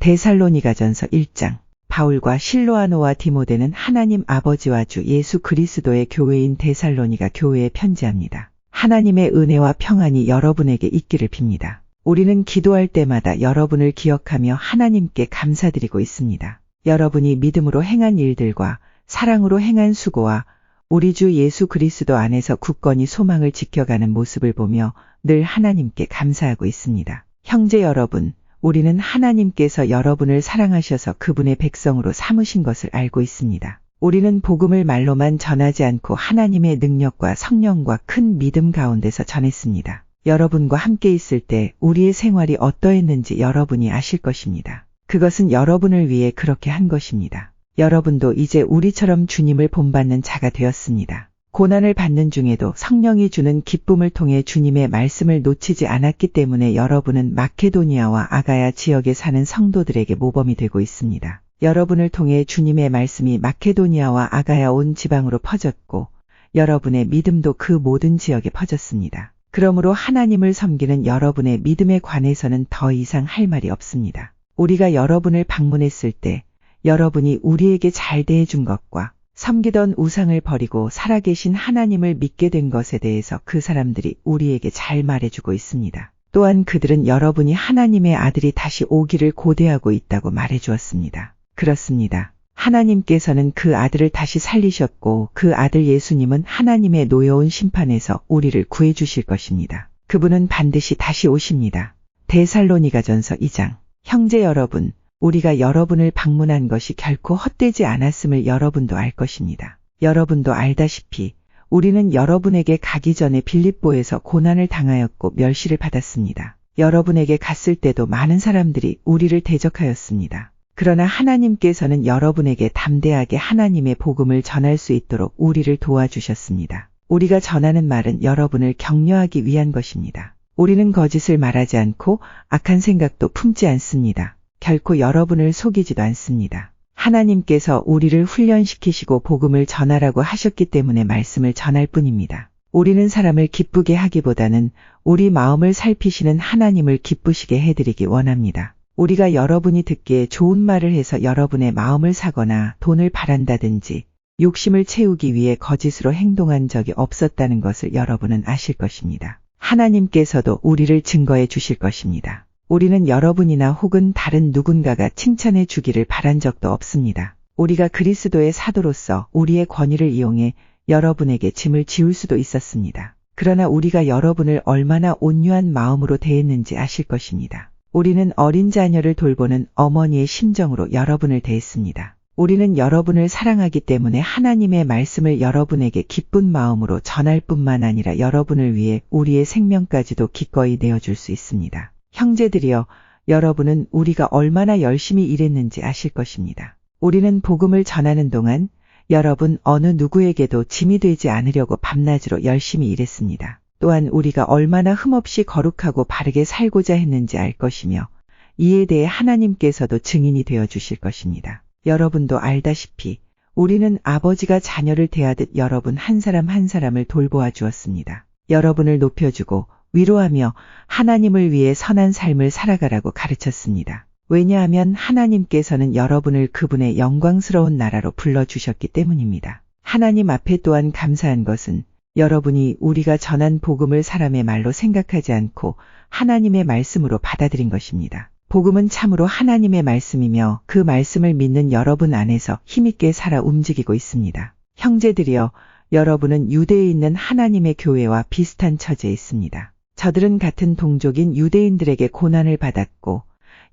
데살로니가전서 1장. 바울과 실로아노와 디모데는 하나님 아버지와 주 예수 그리스도의 교회인 데살로니가 교회에 편지합니다. 하나님의 은혜와 평안이 여러분에게 있기를 빕니다. 우리는 기도할 때마다 여러분을 기억하며 하나님께 감사드리고 있습니다. 여러분이 믿음으로 행한 일들과 사랑으로 행한 수고와 우리 주 예수 그리스도 안에서 굳건히 소망을 지켜가는 모습을 보며 늘 하나님께 감사하고 있습니다. 형제 여러분, 우리는 하나님께서 여러분을 사랑하셔서 그분의 백성으로 삼으신 것을 알고 있습니다. 우리는 복음을 말로만 전하지 않고 하나님의 능력과 성령과 큰 믿음 가운데서 전했습니다. 여러분과 함께 있을 때 우리의 생활이 어떠했는지 여러분이 아실 것입니다. 그것은 여러분을 위해 그렇게 한 것입니다. 여러분도 이제 우리처럼 주님을 본받는 자가 되었습니다. 고난을 받는 중에도 성령이 주는 기쁨을 통해 주님의 말씀을 놓치지 않았기 때문에 여러분은 마케도니아와 아가야 지역에 사는 성도들에게 모범이 되고 있습니다. 여러분을 통해 주님의 말씀이 마케도니아와 아가야 온 지방으로 퍼졌고 여러분의 믿음도 그 모든 지역에 퍼졌습니다. 그러므로 하나님을 섬기는 여러분의 믿음에 관해서는 더 이상 할 말이 없습니다. 우리가 여러분을 방문했을 때 여러분이 우리에게 잘 대해준 것과 섬기던 우상을 버리고 살아계신 하나님을 믿게 된 것에 대해서 그 사람들이 우리에게 잘 말해주고 있습니다. 또한 그들은 여러분이 하나님의 아들이 다시 오기를 고대하고 있다고 말해주었습니다. 그렇습니다. 하나님께서는 그 아들을 다시 살리셨고 그 아들 예수님은 하나님의 노여운 심판에서 우리를 구해주실 것입니다. 그분은 반드시 다시 오십니다. 데살로니가전서 2장. 형제 여러분, 우리가 여러분을 방문한 것이 결코 헛되지 않았음을 여러분도 알 것입니다. 여러분도 알다시피 우리는 여러분에게 가기 전에 빌립보에서 고난을 당하였고 멸시를 받았습니다. 여러분에게 갔을 때도 많은 사람들이 우리를 대적하였습니다. 그러나 하나님께서는 여러분에게 담대하게 하나님의 복음을 전할 수 있도록 우리를 도와주셨습니다. 우리가 전하는 말은 여러분을 격려하기 위한 것입니다. 우리는 거짓을 말하지 않고 악한 생각도 품지 않습니다. 결코 여러분을 속이지도 않습니다. 하나님께서 우리를 훈련시키시고 복음을 전하라고 하셨기 때문에 말씀을 전할 뿐입니다. 우리는 사람을 기쁘게 하기보다는 우리 마음을 살피시는 하나님을 기쁘시게 해드리기 원합니다. 우리가 여러분이 듣기에 좋은 말을 해서 여러분의 마음을 사거나 돈을 바란다든지 욕심을 채우기 위해 거짓으로 행동한 적이 없었다는 것을 여러분은 아실 것입니다. 하나님께서도 우리를 증거해 주실 것입니다. 우리는 여러분이나 혹은 다른 누군가가 칭찬해 주기를 바란 적도 없습니다. 우리가 그리스도의 사도로서 우리의 권위를 이용해 여러분에게 짐을 지울 수도 있었습니다. 그러나 우리가 여러분을 얼마나 온유한 마음으로 대했는지 아실 것입니다. 우리는 어린 자녀를 돌보는 어머니의 심정으로 여러분을 대했습니다. 우리는 여러분을 사랑하기 때문에 하나님의 말씀을 여러분에게 기쁜 마음으로 전할 뿐만 아니라 여러분을 위해 우리의 생명까지도 기꺼이 내어줄 수 있습니다. 형제들이여, 여러분은 우리가 얼마나 열심히 일했는지 아실 것입니다. 우리는 복음을 전하는 동안 여러분 어느 누구에게도 짐이 되지 않으려고 밤낮으로 열심히 일했습니다. 또한 우리가 얼마나 흠없이 거룩하고 바르게 살고자 했는지 알 것이며 이에 대해 하나님께서도 증인이 되어 주실 것입니다. 여러분도 알다시피 우리는 아버지가 자녀를 대하듯 여러분 한 사람 한 사람을 돌보아 주었습니다. 여러분을 높여주고 위로하며 하나님을 위해 선한 삶을 살아가라고 가르쳤습니다. 왜냐하면 하나님께서는 여러분을 그분의 영광스러운 나라로 불러주셨기 때문입니다. 하나님 앞에 또한 감사한 것은 여러분이 우리가 전한 복음을 사람의 말로 생각하지 않고 하나님의 말씀으로 받아들인 것입니다. 복음은 참으로 하나님의 말씀이며 그 말씀을 믿는 여러분 안에서 힘있게 살아 움직이고 있습니다. 형제들이여, 여러분은 유대에 있는 하나님의 교회와 비슷한 처지에 있습니다. 저들은 같은 동족인 유대인들에게 고난을 받았고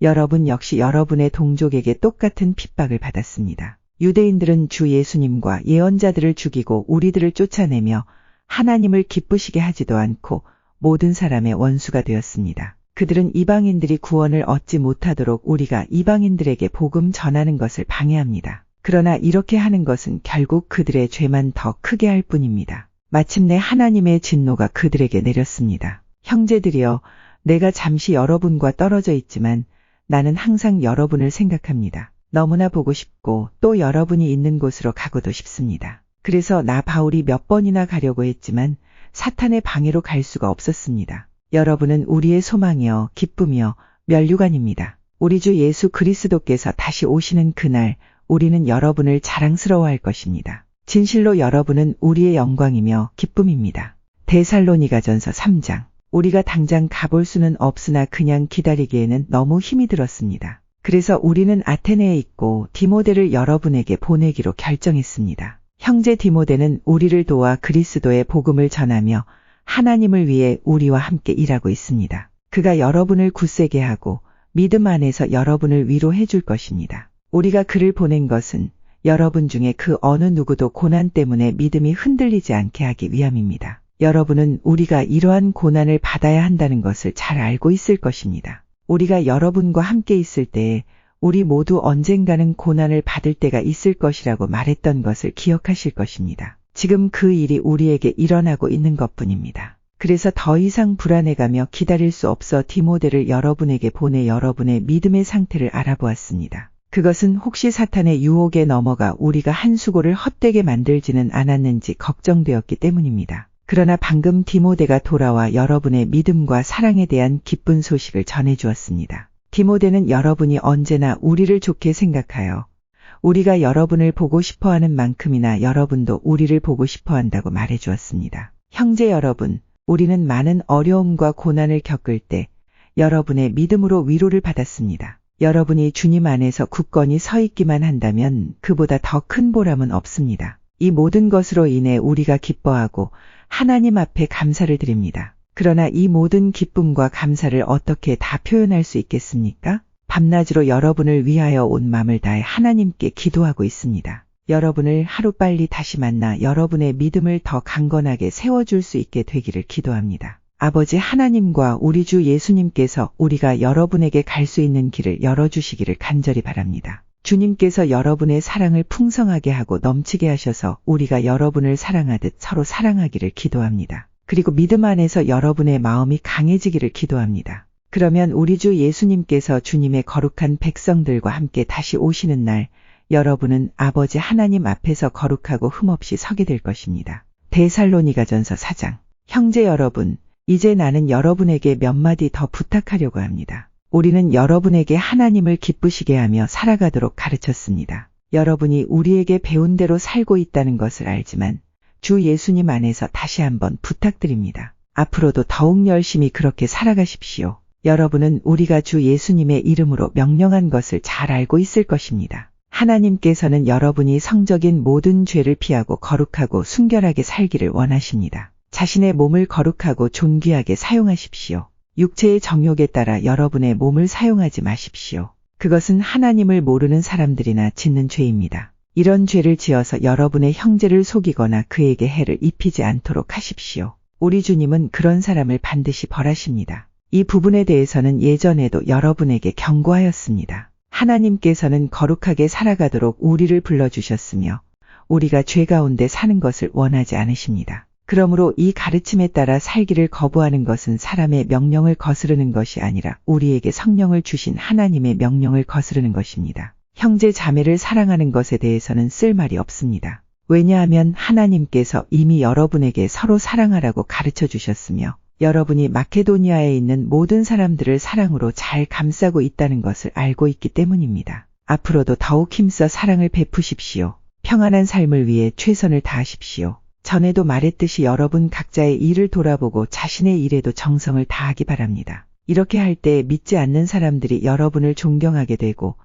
여러분 역시 여러분의 동족에게 똑같은 핍박을 받았습니다. 유대인들은 주 예수님과 예언자들을 죽이고 우리들을 쫓아내며 하나님을 기쁘시게 하지도 않고 모든 사람의 원수가 되었습니다. 그들은 이방인들이 구원을 얻지 못하도록 우리가 이방인들에게 복음 전하는 것을 방해합니다. 그러나 이렇게 하는 것은 결국 그들의 죄만 더 크게 할 뿐입니다. 마침내 하나님의 진노가 그들에게 내렸습니다. 형제들이여, 내가 잠시 여러분과 떨어져 있지만 나는 항상 여러분을 생각합니다. 너무나 보고 싶고 또 여러분이 있는 곳으로 가고도 싶습니다. 그래서 나 바울이 몇 번이나 가려고 했지만 사탄의 방해로 갈 수가 없었습니다. 여러분은 우리의 소망이요 기쁨이요 면류관입니다. 우리 주 예수 그리스도께서 다시 오시는 그날 우리는 여러분을 자랑스러워할 것입니다. 진실로 여러분은 우리의 영광이며 기쁨입니다. 데살로니가전서 3장. 우리가 당장 가볼 수는 없으나 그냥 기다리기에는 너무 힘이 들었습니다. 그래서 우리는 아테네에 있고 디모데를 여러분에게 보내기로 결정했습니다. 형제 디모데는 우리를 도와 그리스도의 복음을 전하며 하나님을 위해 우리와 함께 일하고 있습니다. 그가 여러분을 굳세게 하고 믿음 안에서 여러분을 위로해 줄 것입니다. 우리가 그를 보낸 것은 여러분 중에 그 어느 누구도 고난 때문에 믿음이 흔들리지 않게 하기 위함입니다. 여러분은 우리가 이러한 고난을 받아야 한다는 것을 잘 알고 있을 것입니다. 우리가 여러분과 함께 있을 때에 우리 모두 언젠가는 고난을 받을 때가 있을 것이라고 말했던 것을 기억하실 것입니다. 지금 그 일이 우리에게 일어나고 있는 것뿐입니다. 그래서 더 이상 불안해가며 기다릴 수 없어 디모데를 여러분에게 보내 여러분의 믿음의 상태를 알아보았습니다. 그것은 혹시 사탄의 유혹에 넘어가 우리가 한 수고를 헛되게 만들지는 않았는지 걱정되었기 때문입니다. 그러나 방금 디모데가 돌아와 여러분의 믿음과 사랑에 대한 기쁜 소식을 전해주었습니다. 디모데는 여러분이 언제나 우리를 좋게 생각하여 우리가 여러분을 보고 싶어하는 만큼이나 여러분도 우리를 보고 싶어한다고 말해주었습니다. 형제 여러분, 우리는 많은 어려움과 고난을 겪을 때 여러분의 믿음으로 위로를 받았습니다. 여러분이 주님 안에서 굳건히 서 있기만 한다면 그보다 더 큰 보람은 없습니다. 이 모든 것으로 인해 우리가 기뻐하고 하나님 앞에 감사를 드립니다. 그러나 이 모든 기쁨과 감사를 어떻게 다 표현할 수 있겠습니까? 밤낮으로 여러분을 위하여 온 마음을 다해 하나님께 기도하고 있습니다. 여러분을 하루빨리 다시 만나 여러분의 믿음을 더 강건하게 세워줄 수 있게 되기를 기도합니다. 아버지 하나님과 우리 주 예수님께서 우리가 여러분에게 갈 수 있는 길을 열어주시기를 간절히 바랍니다. 주님께서 여러분의 사랑을 풍성하게 하고 넘치게 하셔서 우리가 여러분을 사랑하듯 서로 사랑하기를 기도합니다. 그리고 믿음 안에서 여러분의 마음이 강해지기를 기도합니다. 그러면 우리 주 예수님께서 주님의 거룩한 백성들과 함께 다시 오시는 날 여러분은 아버지 하나님 앞에서 거룩하고 흠없이 서게 될 것입니다. 데살로니가전서 4장. 형제 여러분, 이제 나는 여러분에게 몇 마디 더 부탁하려고 합니다. 우리는 여러분에게 하나님을 기쁘시게 하며 살아가도록 가르쳤습니다. 여러분이 우리에게 배운 대로 살고 있다는 것을 알지만 주 예수님 안에서 다시 한번 부탁드립니다. 앞으로도 더욱 열심히 그렇게 살아가십시오. 여러분은 우리가 주 예수님의 이름으로 명령한 것을 잘 알고 있을 것입니다. 하나님께서는 여러분이 성적인 모든 죄를 피하고 거룩하고 순결하게 살기를 원하십니다. 자신의 몸을 거룩하고 존귀하게 사용하십시오. 육체의 정욕에 따라 여러분의 몸을 사용하지 마십시오. 그것은 하나님을 모르는 사람들이나 짓는 죄입니다. 이런 죄를 지어서 여러분의 형제를 속이거나 그에게 해를 입히지 않도록 하십시오. 우리 주님은 그런 사람을 반드시 벌하십니다. 이 부분에 대해서는 예전에도 여러분에게 경고하였습니다. 하나님께서는 거룩하게 살아가도록 우리를 불러주셨으며 우리가 죄 가운데 사는 것을 원하지 않으십니다. 그러므로 이 가르침에 따라 살기를 거부하는 것은 사람의 명령을 거스르는 것이 아니라 우리에게 성령을 주신 하나님의 명령을 거스르는 것입니다. 형제 자매를 사랑하는 것에 대해서는 쓸 말이 없습니다. 왜냐하면 하나님께서 이미 여러분에게 서로 사랑하라고 가르쳐 주셨으며 여러분이 마케도니아에 있는 모든 사람들을 사랑으로 잘 감싸고 있다는 것을 알고 있기 때문입니다. 앞으로도 더욱 힘써 사랑을 베푸십시오. 평안한 삶을 위해 최선을 다하십시오. 전에도 말했듯이 여러분 각자의 일을 돌아보고 자신의 일에도 정성을 다하기 바랍니다. 이렇게 할 때 믿지 않는 사람들이 여러분을 존경하게 되고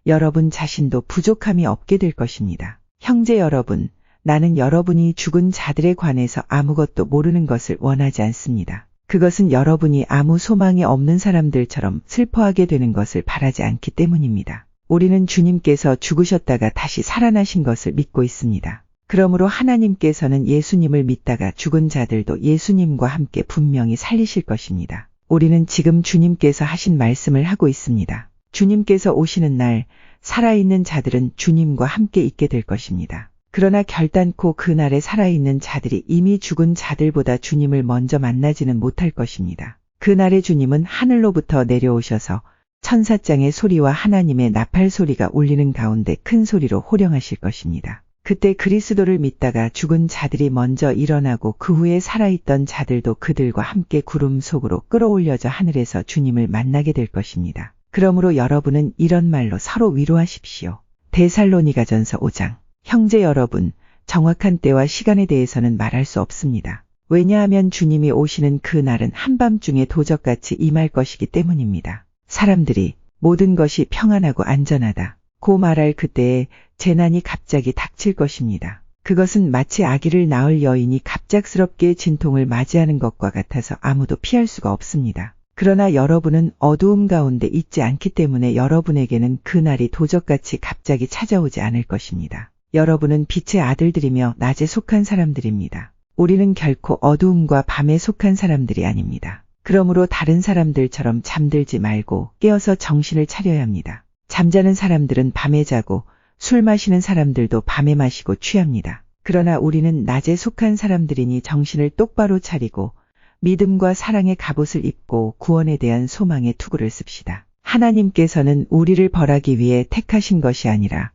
여러분 자신도 부족함이 없게 될 것입니다. 형제 여러분, 나는 여러분이 죽은 자들에 관해서 아무것도 모르는 것을 원하지 않습니다. 그것은 여러분이 아무 소망이 없는 사람들처럼 슬퍼하게 되는 것을 바라지 않기 때문입니다. 우리는 주님께서 죽으셨다가 다시 살아나신 것을 믿고 있습니다. 그러므로 하나님께서는 예수님을 믿다가 죽은 자들도 예수님과 함께 분명히 살리실 것입니다. 우리는 지금 주님께서 하신 말씀을 하고 있습니다. 주님께서 오시는 날 살아있는 자들은 주님과 함께 있게 될 것입니다. 그러나 결단코 그날에 살아있는 자들이 이미 죽은 자들보다 주님을 먼저 만나지는 못할 것입니다. 그날의 주님은 하늘로부터 내려오셔서 천사장의 소리와 하나님의 나팔 소리가 울리는 가운데 큰 소리로 호령하실 것입니다. 그때 그리스도를 믿다가 죽은 자들이 먼저 일어나고 그 후에 살아있던 자들도 그들과 함께 구름 속으로 끌어올려져 하늘에서 주님을 만나게 될 것입니다. 그러므로 여러분은 이런 말로 서로 위로하십시오. 데살로니가전서 5장. 형제 여러분, 정확한 때와 시간에 대해서는 말할 수 없습니다. 왜냐하면 주님이 오시는 그 날은 한밤중에 도적같이 임할 것이기 때문입니다. 사람들이 모든 것이 평안하고 안전하다 고 말할 그때에 재난이 갑자기 닥칠 것입니다. 그것은 마치 아기를 낳을 여인이 갑작스럽게 진통을 맞이하는 것과 같아서 아무도 피할 수가 없습니다. 그러나 여러분은 어두움 가운데 있지 않기 때문에 여러분에게는 그날이 도적같이 갑자기 찾아오지 않을 것입니다. 여러분은 빛의 아들들이며 낮에 속한 사람들입니다. 우리는 결코 어두움과 밤에 속한 사람들이 아닙니다. 그러므로 다른 사람들처럼 잠들지 말고 깨어서 정신을 차려야 합니다. 잠자는 사람들은 밤에 자고 술 마시는 사람들도 밤에 마시고 취합니다. 그러나 우리는 낮에 속한 사람들이니 정신을 똑바로 차리고 믿음과 사랑의 갑옷을 입고 구원에 대한 소망의 투구를 씁시다. 하나님께서는 우리를 벌하기 위해 택하신 것이 아니라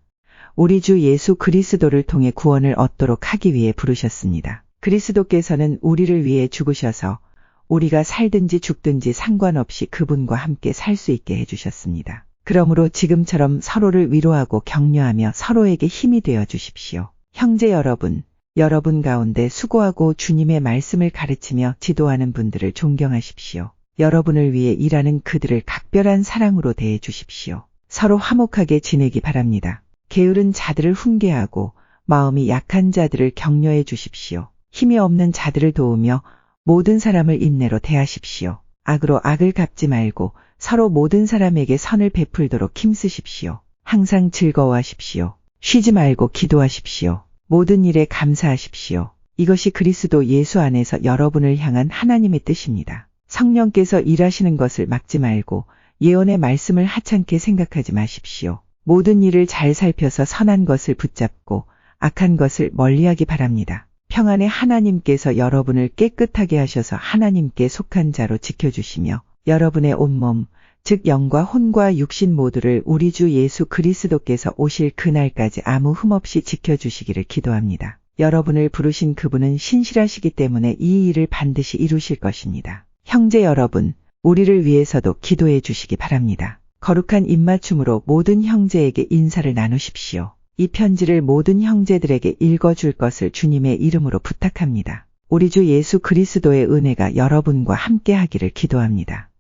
우리 주 예수 그리스도를 통해 구원을 얻도록 하기 위해 부르셨습니다. 그리스도께서는 우리를 위해 죽으셔서 우리가 살든지 죽든지 상관없이 그분과 함께 살 수 있게 해주셨습니다. 그러므로 지금처럼 서로를 위로하고 격려하며 서로에게 힘이 되어 주십시오. 형제 여러분, 여러분 가운데 수고하고 주님의 말씀을 가르치며 지도하는 분들을 존경하십시오. 여러분을 위해 일하는 그들을 각별한 사랑으로 대해 주십시오. 서로 화목하게 지내기 바랍니다. 게으른 자들을 훈계하고 마음이 약한 자들을 격려해 주십시오. 힘이 없는 자들을 도우며 모든 사람을 인내로 대하십시오. 악으로 악을 갚지 말고 서로 모든 사람에게 선을 베풀도록 힘쓰십시오. 항상 즐거워하십시오. 쉬지 말고 기도하십시오. 모든 일에 감사하십시오. 이것이 그리스도 예수 안에서 여러분을 향한 하나님의 뜻입니다. 성령께서 일하시는 것을 막지 말고 예언의 말씀을 하찮게 생각하지 마십시오. 모든 일을 잘 살펴서 선한 것을 붙잡고 악한 것을 멀리하기 바랍니다. 평안의 하나님께서 여러분을 깨끗하게 하셔서 하나님께 속한 자로 지켜주시며 여러분의 온몸, 즉 영과 혼과 육신 모두를 우리 주 예수 그리스도께서 오실 그날까지 아무 흠 없이 지켜주시기를 기도합니다. 여러분을 부르신 그분은 신실하시기 때문에 이 일을 반드시 이루실 것입니다. 형제 여러분, 우리를 위해서도 기도해 주시기 바랍니다. 거룩한 입맞춤으로 모든 형제에게 인사를 나누십시오. 이 편지를 모든 형제들에게 읽어줄 것을 주님의 이름으로 부탁합니다. 우리 주 예수 그리스도의 은혜가 여러분과 함께 하기를 기도합니다.